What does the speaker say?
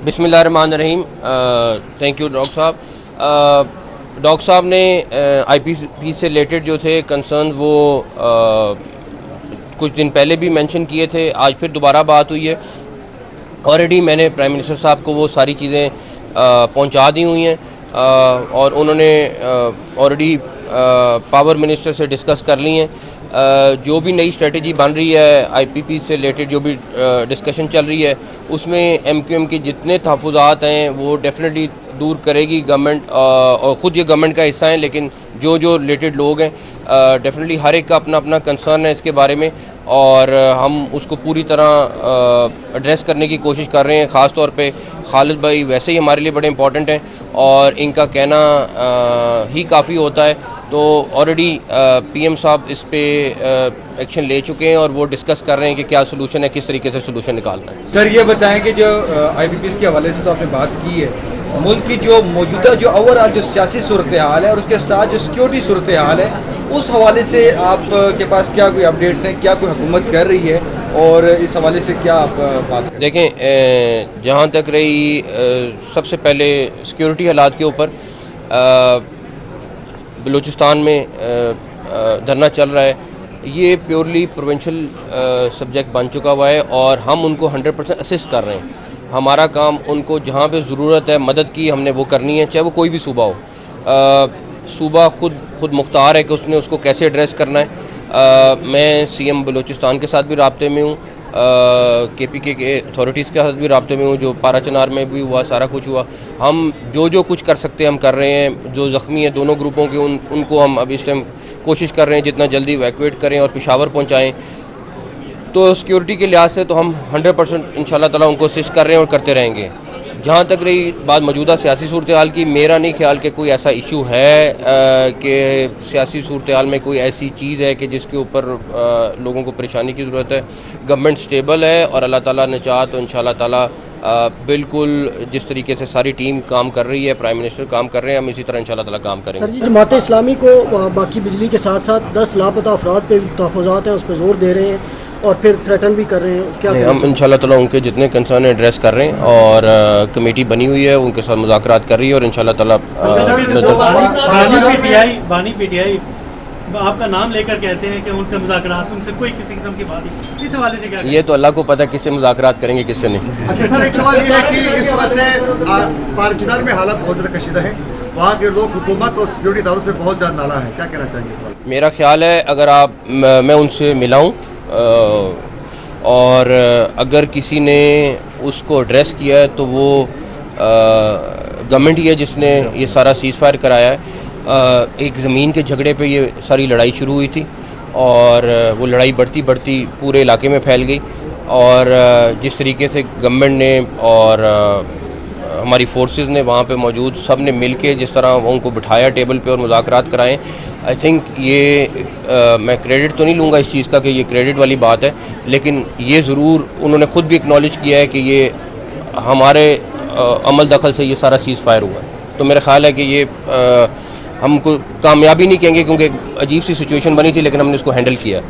बिस्मिल्लाहिर्रहमानिर्रहीम। Thank you doctor साहब। Doctor साहब ने IPP से रिलेटेड जो थे कंसर्न वो कुछ दिन पहले भी मेंशन किए थे, आज फिर दोबारा बात हुई है। ऑलरेडी मैंने प्राइम मिनिस्टर साहब को वो सारी चीज़ें पहुंचा दी हुई हैं और उन्होंने ऑलरेडी पावर मिनिस्टर से डिस्कस कर ली हैं। जो भी नई स्ट्रेटजी बन रही है IPP से रिलेटेड, जो भी डिस्कशन चल रही है, उसमें MQM के जितने तहफ़्फ़ुज़ात हैं वो डेफिनेटली दूर करेगी गवर्नमेंट, और ख़ुद ये गवर्नमेंट का हिस्सा है, लेकिन जो रिलेटेड लोग हैं डेफिनेटली हर एक का अपना अपना कंसर्न है इसके बारे में और हम उसको पूरी तरह एड्रेस करने की कोशिश कर रहे हैं। ख़ास तौर पे खालिद भाई वैसे ही हमारे लिए बड़े इंपॉर्टेंट हैं और इनका कहना ही काफ़ी होता है, तो ऑलरेडी PM साहब इस पे एक्शन ले चुके हैं और वो डिस्कस कर रहे हैं कि क्या सोल्यूशन है, किस तरीके से सोल्यूशन निकालना है। सर ये बताएं कि जो IPP के हवाले से तो आपने बात की है, मुल्क की जो मौजूदा जो ओवरऑल जो सियासी सूरत हाल है और उसके साथ जो सिक्योरिटी सूरत हाल है, उस हवाले से आपके पास क्या कोई अपडेट्स हैं, क्या कोई हुकूमत कर रही है और इस हवाले से क्या आप बात करें? देखें, जहाँ तक रही सबसे पहले सिक्योरिटी हालात के ऊपर, बलूचिस्तान में धरना चल रहा है, ये प्योरली प्रोविंशियल सब्जेक्ट बन चुका हुआ है और हम उनको 100% असिस्ट कर रहे हैं। हमारा काम उनको जहाँ पे ज़रूरत है मदद की हमने वो करनी है, चाहे वो कोई भी सूबा हो। सूबा खुद मुख्तार है कि उसने उसको कैसे एड्रेस करना है। मैं CM बलूचिस्तान के साथ भी राब्ते में हूँ, KPK के अथॉरिटीज़ के साथ भी राब्ते में हूँ, जो पाराचनार में भी हुआ, सारा कुछ हुआ। हम जो कुछ कर सकते हैं हम कर रहे हैं। जो ज़ख्मी हैं दोनों ग्रुपों के उनको हम अब इस टाइम कोशिश कर रहे हैं जितना जल्दी इवैक्यूएट करें और पेशावर पहुँचाएँ। तो सिक्योरिटी के लिहाज से तो हम 100% इंशाल्लाह ताला उनको असिस्ट कर रहे हैं और करते रहेंगे। जहाँ तक रही बात मौजूदा सियासी सूरत हाल की, मेरा नहीं ख्याल कि कोई ऐसा इशू है कि सियासी सूरत हाल में कोई ऐसी चीज़ है कि जिसके ऊपर लोगों को परेशानी की ज़रूरत है। गवर्नमेंट स्टेबल है और अल्लाह ताला ने चाहा तो इंशाल्लाह ताला बिल्कुल जिस तरीके से सारी टीम काम कर रही है, प्राइम मिनिस्टर काम कर रहे हैं, हम इसी तरह इंशाल्लाह ताला काम करेंगे। सर जी, जमात इस्लामी को बाकी बिजली के साथ साथ 10 लापता अफराद पे तहफ़्फ़ुज़ात हैं, उस पर जोर दे रहे हैं और फिर थ्रेटन भी कर रहे हैं, क्या हम इंशाल्लाह ताला उनके जितने कंसर्न एड्रेस कर रहे हैं और कमेटी बनी हुई है, उनके साथ मुज़ाकरात कर रही है और इंशाल्लाह ताला PTI आपका नाम लेकर कहते हैं कि उनसे मुज़ाकरात, उनसे कोई किसी किस्म की बात नहीं, इस हवाले से क्या? ये तो अल्लाह को पता है किससे मुज़ाकरात करेंगे किससे नहीं। अच्छा सर, एक सवाल ये है कि इस वक्त पारचनार में हालत बहुत ज़्यादा कशीदा है, वहाँ के लोग हुकूमत और सिक्योरिटी इदारों से बहुत ज़्यादा नाला है, क्या कहना चाहेंगे इस वक्त? मेरा ख्याल है अगर मैं उनसे मिला हूँ और अगर किसी ने उसको एड्रेस किया है तो वो गवर्नमेंट ही है जिसने ये सारा सीज़ फायर कराया है। एक ज़मीन के झगड़े पे ये सारी लड़ाई शुरू हुई थी और वो लड़ाई बढ़ती बढ़ती पूरे इलाके में फैल गई। और जिस तरीके से गवर्नमेंट ने और हमारी फोर्सेस ने वहाँ पे मौजूद सब ने मिल के जिस तरह उनको बिठाया टेबल पे और मुज़ाकरात कराएं, आई थिंक ये मैं क्रेडिट तो नहीं लूँगा इस चीज़ का कि ये क्रेडिट वाली बात है, लेकिन ये ज़रूर उन्होंने ख़ुद भी एक्नॉलेज किया है कि ये हमारे अमल दखल से ये सारा सीज़ फायर हुआ है। तो मेरा ख्याल है कि ये हमको कामयाबी नहीं कहेंगे क्योंकि अजीब सी सिचुएशन बनी थी, लेकिन हमने इसको हैंडल किया।